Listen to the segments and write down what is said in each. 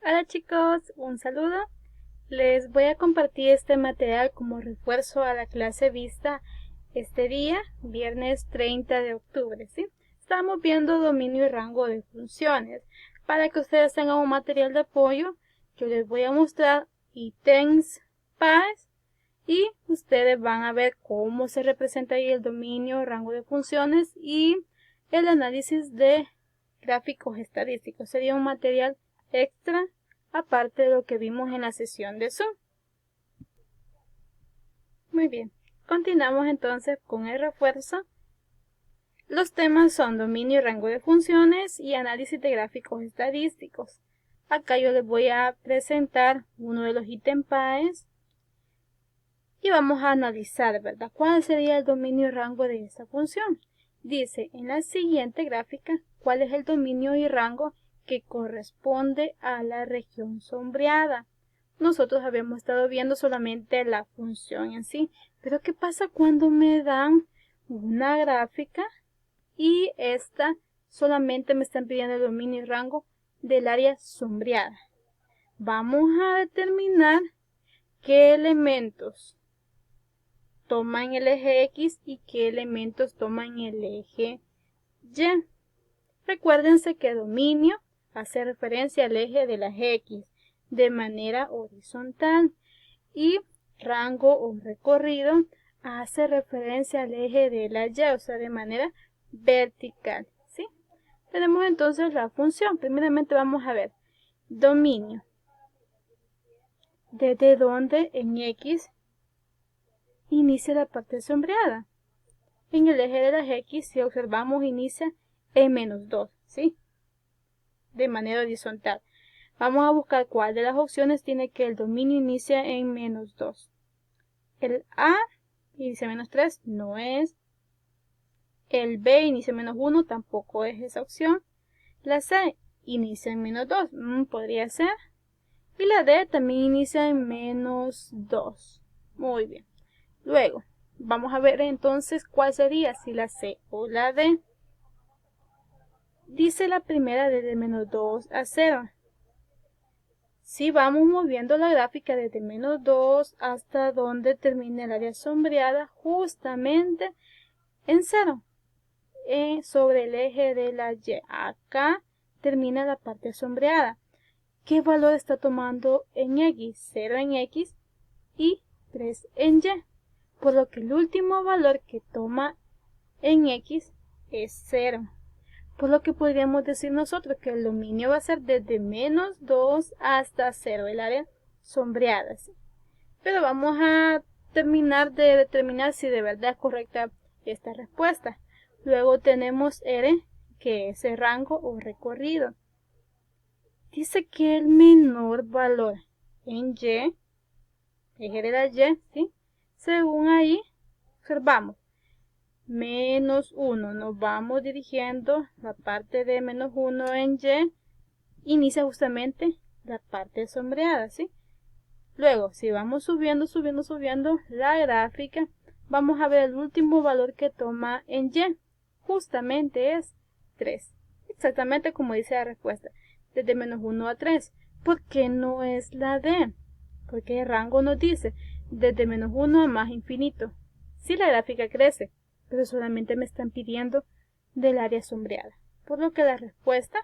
Hola chicos, un saludo. Les voy a compartir este material como refuerzo a la clase vista este día, viernes 30 de octubre, ¿sí? Estamos viendo dominio y rango de funciones. Para que ustedes tengan un material de apoyo, yo les voy a mostrar ítems PAES y ustedes van a ver cómo se representa ahí el dominio, rango de funciones y el análisis de gráficos estadísticos. Sería un material extra aparte de lo que vimos en la sesión de Zoom. Muy bien, continuamos entonces con el refuerzo. Los temas son dominio y rango de funciones y análisis de gráficos estadísticos. Acá yo les voy a presentar uno de los ítems PAES y vamos a analizar, ¿verdad? ¿Cuál sería el dominio y rango de esta función? Dice en la siguiente gráfica cuál es el dominio y rango que corresponde a la región sombreada. Nosotros habíamos estado viendo solamente la función en sí, pero ¿qué pasa cuando me dan una gráfica y esta solamente me están pidiendo el dominio y rango del área sombreada? Vamos a determinar qué elementos toman el eje X y qué elementos toman el eje Y. Recuérdense que dominio hace referencia al eje de las X de manera horizontal y rango o recorrido hace referencia al eje de la Y, o sea, de manera vertical, ¿sí? Tenemos entonces la función. Primeramente vamos a ver dominio. ¿Desde dónde en X inicia la parte sombreada? En el eje de las X, si observamos, inicia en -2, ¿sí? De manera horizontal. Vamos a buscar cuál de las opciones tiene que el dominio inicia en -2. El A inicia en -3, no es. El B inicia en -1, tampoco es esa opción. La C inicia en -2, podría ser. Y la D también inicia en -2. Muy bien. Luego, vamos a ver entonces cuál sería, si la C o la D. Dice la primera desde -2 a 0. Si vamos moviendo la gráfica desde -2 hasta donde termina el área sombreada, justamente en 0, sobre el eje de la Y. Acá termina la parte sombreada. ¿Qué valor está tomando en X? 0 en X y 3 en Y. Por lo que el último valor que toma en X es 0. Por lo que podríamos decir nosotros que el dominio va a ser desde -2 hasta 0, el área sombreada, ¿sí? Pero vamos a terminar de determinar si de verdad es correcta esta respuesta. Luego tenemos R, que es el rango o recorrido. Dice que el menor valor en Y, eje de la Y, ¿sí? Según ahí, observamos. -1, nos vamos dirigiendo, la parte de -1 en Y inicia justamente la parte sombreada, ¿sí? Luego, si vamos subiendo la gráfica, vamos a ver el último valor que toma en Y, justamente es 3, exactamente como dice la respuesta, desde -1 a 3. ¿Por qué no es la D? Porque el rango nos dice desde -1 a más infinito. Si la gráfica crece, pero solamente me están pidiendo del área sombreada. Por lo que la respuesta,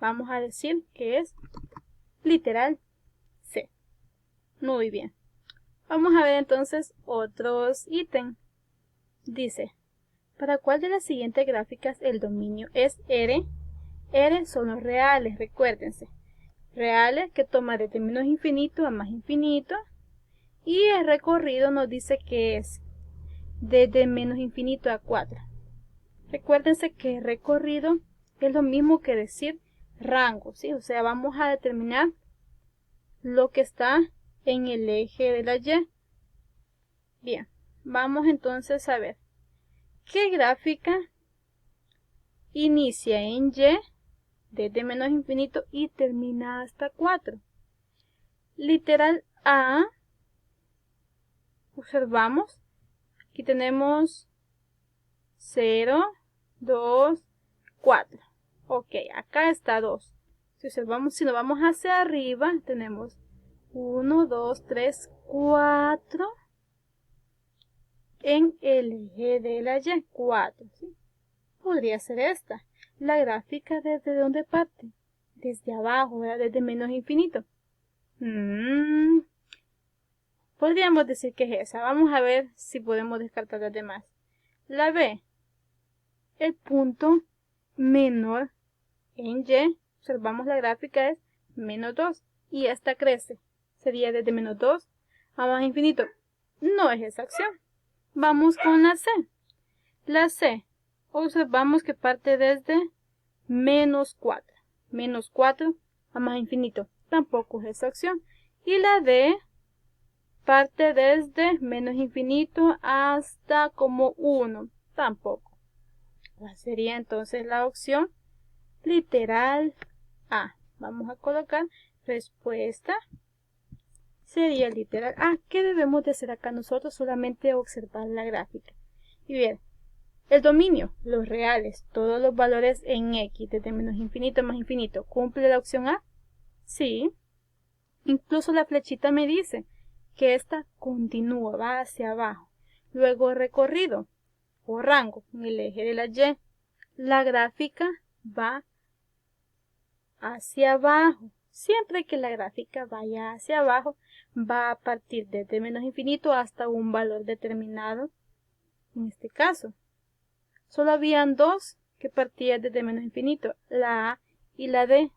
vamos a decir que es literal C. Muy bien. Vamos a ver entonces otros ítems. Dice, ¿para cuál de las siguientes gráficas el dominio es R? R son los reales, recuérdense. Reales que toma desde menos infinito a más infinito. Y el recorrido nos dice que es desde menos infinito a 4. Recuérdense que recorrido es lo mismo que decir rango, ¿sí? O sea, vamos a determinar lo que está en el eje de la Y. Bien, vamos entonces a ver qué gráfica inicia en Y desde menos infinito y termina hasta 4. Literal A, observamos, aquí tenemos 0, 2, 4. Ok, acá está 2. Si observamos, si nos vamos hacia arriba, tenemos 1, 2, 3, 4 en el eje de la Y, 4, ¿sí? Podría ser esta. La gráfica, ¿desde dónde parte? Desde abajo, ¿verdad? Desde menos infinito. Podríamos decir que es esa. Vamos a ver si podemos descartar las demás. La B, el punto menor en Y, observamos la gráfica es menos 2 y esta crece. Sería desde menos 2 a más infinito. No es esa acción. Vamos con la C. La C, observamos que parte desde menos 4. Menos 4 a más infinito. Tampoco es esa acción. Y la D parte desde menos infinito hasta como 1. Tampoco. Sería entonces la opción literal A. Vamos a colocar respuesta. Sería literal A. ¿Qué debemos de hacer acá nosotros? Solamente observar la gráfica. Y bien, el dominio, los reales, todos los valores en X, desde menos infinito a más infinito, ¿cumple la opción A? Sí. Incluso la flechita me dice que esta continúa, va hacia abajo. Luego recorrido o rango en el eje de la Y. La gráfica va hacia abajo. Siempre que la gráfica vaya hacia abajo, va a partir desde menos infinito hasta un valor determinado. En este caso, solo habían dos que partían desde menos infinito, la A y la D.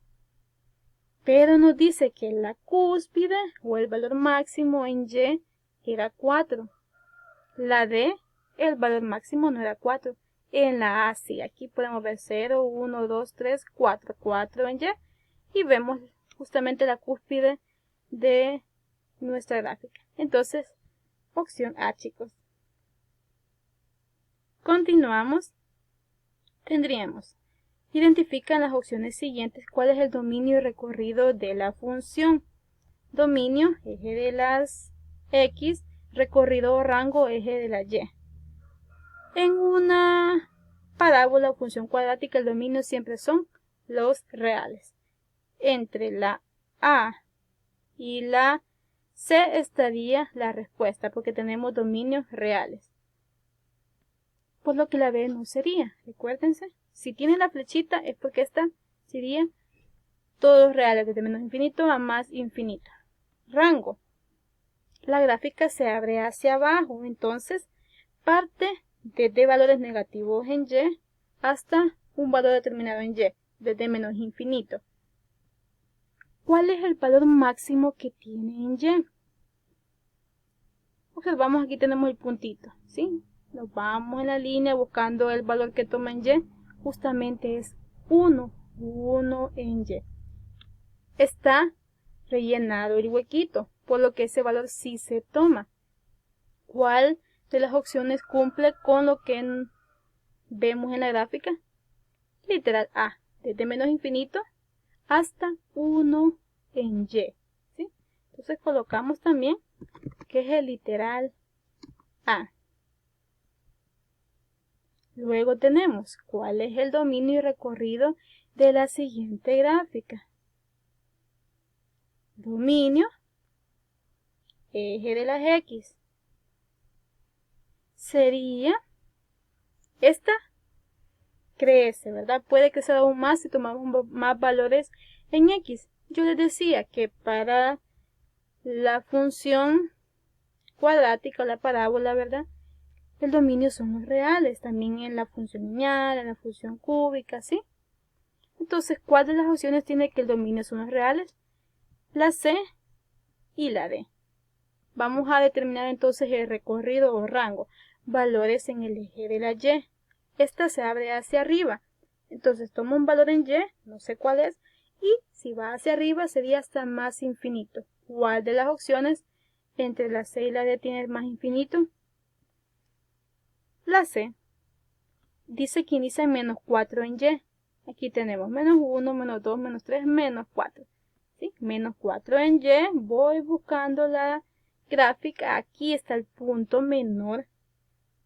Pero nos dice que la cúspide o el valor máximo en Y era 4. La D, el valor máximo no era 4. En la A sí, aquí podemos ver 0, 1, 2, 3, 4, 4 en Y. Y vemos justamente la cúspide de nuestra gráfica. Entonces, opción A, chicos. Continuamos. Tendríamos, identifica en las opciones siguientes cuál es el dominio y recorrido de la función. Dominio, eje de las X, recorrido o rango, eje de la Y. En una parábola o función cuadrática, el dominio siempre son los reales. Entre la A y la C estaría la respuesta, porque tenemos dominios reales. Por lo que la B no sería, recuérdense. Si tiene la flechita es porque esta sería todos reales, desde menos infinito a más infinito. Rango. La gráfica se abre hacia abajo, entonces parte desde valores negativos en Y hasta un valor determinado en Y, desde menos infinito. ¿Cuál es el valor máximo que tiene en Y? Observamos, aquí tenemos el puntito, ¿sí? Nos vamos en la línea buscando el valor que toma en Y. Justamente es 1 en Y. Está rellenado el huequito, por lo que ese valor sí se toma. ¿Cuál de las opciones cumple con lo que vemos en la gráfica? Literal A, desde menos infinito hasta 1 en Y. ¿Sí? Entonces colocamos también que es el literal A. Luego tenemos cuál es el dominio y recorrido de la siguiente gráfica. Dominio, eje de las X. Sería esta crece, ¿verdad? Puede crecer aún más si tomamos más valores en X. Yo les decía que para la función cuadrática o la parábola, ¿verdad? El dominio son los reales, también en la función lineal, en la función cúbica, ¿sí? Entonces, ¿cuál de las opciones tiene que el dominio son los reales? La C y la D. Vamos a determinar entonces el recorrido o rango, valores en el eje de la Y. Esta se abre hacia arriba, entonces tomo un valor en Y, no sé cuál es, y si va hacia arriba sería hasta más infinito. ¿Cuál de las opciones entre la C y la D tiene más infinito? La C dice que inicia en menos 4 en Y. Aquí tenemos menos 1, menos 2, menos 3, menos 4. ¿Sí? Menos 4 en Y. Voy buscando la gráfica. Aquí está el punto menor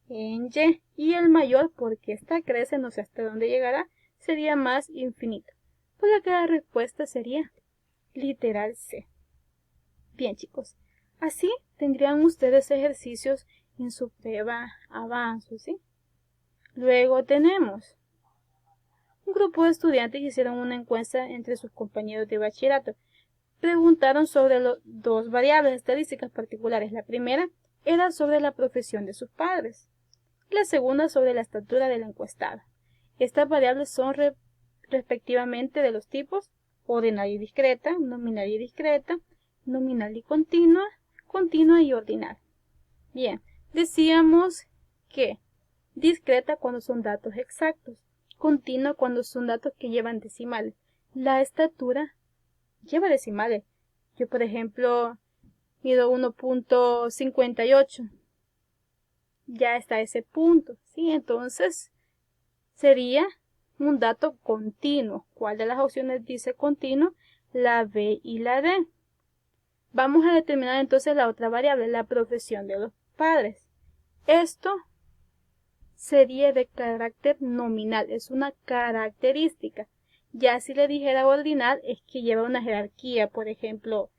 en Y. Y el mayor, porque esta crece, no sé hasta dónde llegará, sería más infinito. por lo que la respuesta sería literal C. Bien, chicos, así tendrían ustedes ejercicios en su prueba avanzo, ¿sí? Luego tenemos un grupo de estudiantes que hicieron una encuesta entre sus compañeros de bachillerato. Preguntaron sobre dos variables estadísticas particulares. La primera era sobre la profesión de sus padres. Y la segunda sobre la estatura del encuestado. Estas variables son respectivamente de los tipos ordinal y discreta, nominal y discreta, nominal y continua, continua y ordinal. Bien, decíamos que discreta cuando son datos exactos, continua cuando son datos que llevan decimales. La estatura lleva decimales. Yo, por ejemplo, mido 1.58. Ya está ese punto, ¿sí? Entonces, sería un dato continuo. ¿Cuál de las opciones dice continuo? La B y la D. Vamos a determinar entonces la otra variable, la profesión de los padres. Esto sería de carácter nominal, es una característica. Ya si le dijera ordinal, es que lleva una jerarquía, por ejemplo,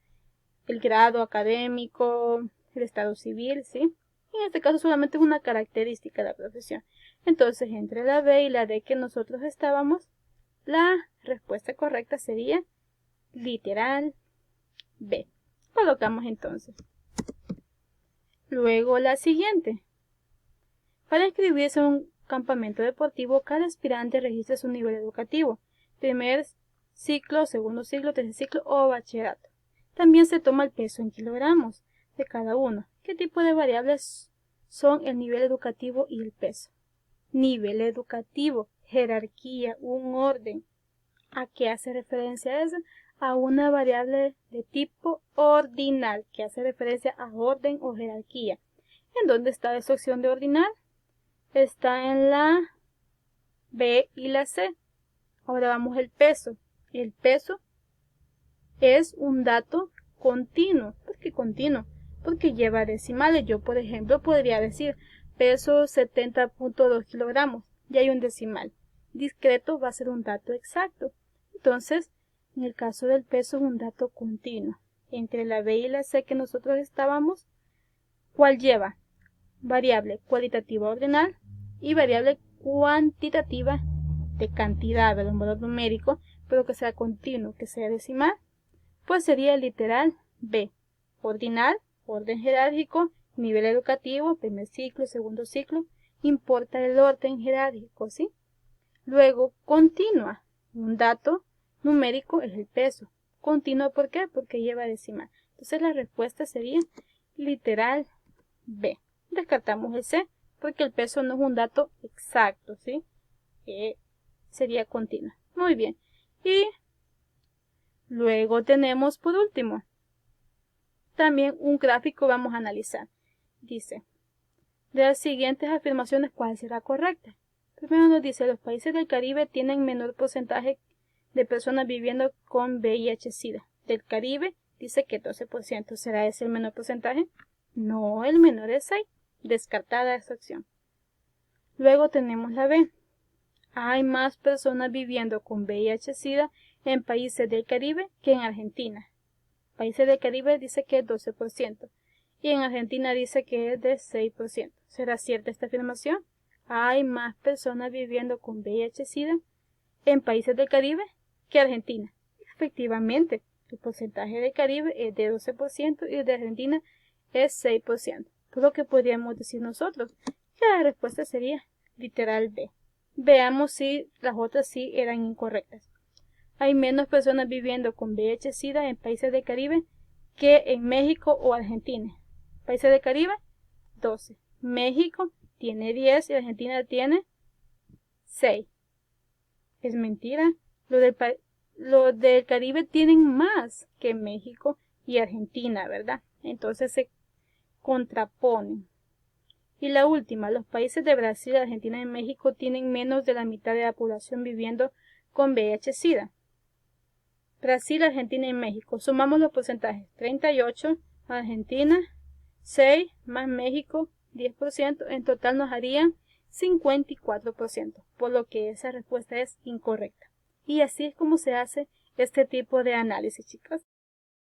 el grado académico, el estado civil, ¿sí? En este caso solamente es una característica de la profesión. Entonces, entre la B y la D que nosotros estábamos, la respuesta correcta sería literal B. Colocamos entonces. Luego la siguiente. Para inscribirse en un campamento deportivo, cada aspirante registra su nivel educativo, primer ciclo, segundo ciclo, tercer ciclo o bachillerato. También se toma el peso en kilogramos de cada uno. ¿Qué tipo de variables son el nivel educativo y el peso? Nivel educativo, jerarquía, un orden. ¿A qué hace referencia eso? A una variable de tipo ordinal, que hace referencia a orden o jerarquía. ¿En dónde está esa opción de ordinal? Está en la B y la C. Ahora vamos al peso. El peso es un dato continuo. ¿Por qué continuo? Porque lleva decimales. Yo, por ejemplo, podría decir peso 70.2 kilogramos. Ya hay un decimal. Discreto va a ser un dato exacto. Entonces, en el caso del peso es un dato continuo. Entre la B y la C que nosotros estábamos, ¿cuál lleva? Variable cualitativa ordinal y variable cuantitativa de cantidad, de un valor numérico, pero que sea continuo, que sea decimal, pues sería literal B. Ordinal, orden jerárquico, nivel educativo, primer ciclo, segundo ciclo, importa el orden jerárquico, ¿sí? Luego, continua, un dato numérico es el peso. Continua, ¿por qué? Porque lleva decimal. Entonces la respuesta sería literal B. Descartamos el C, porque el peso no es un dato exacto, ¿sí? Sería continua. Muy bien. Y luego tenemos, por último, también un gráfico vamos a analizar. Dice, de las siguientes afirmaciones, ¿cuál será correcta? Primero nos dice, los países del Caribe tienen menor porcentaje de personas viviendo con VIH-Sida. Del Caribe dice que 12%. ¿Será ese el menor porcentaje? No, el menor es 6. Descartada esta opción. Luego tenemos la B. Hay más personas viviendo con VIH-Sida en países del Caribe que en Argentina. Países del Caribe dice que es 12% y en Argentina dice que es de 6%. ¿Será cierta esta afirmación? Hay más personas viviendo con VIH-Sida en países del Caribe que Argentina. Efectivamente, el porcentaje del Caribe es de 12% y el de Argentina es 6%. Por lo que podríamos decir nosotros que la respuesta sería literal B. Veamos si las otras sí eran incorrectas. Hay menos personas viviendo con VIH-Sida en países del Caribe que en México o Argentina. Países del Caribe, 12. México tiene 10 y Argentina tiene 6. Es mentira. Los del Caribe tienen más que México y Argentina, ¿verdad? Entonces se contraponen. Y la última, los países de Brasil, Argentina y México tienen menos de la mitad de la población viviendo con VIH-Sida. Brasil, Argentina y México. Sumamos los porcentajes. 38, Argentina, 6, más México, 10%. En total nos harían 54%, por lo que esa respuesta es incorrecta. Y así es como se hace este tipo de análisis, chicas.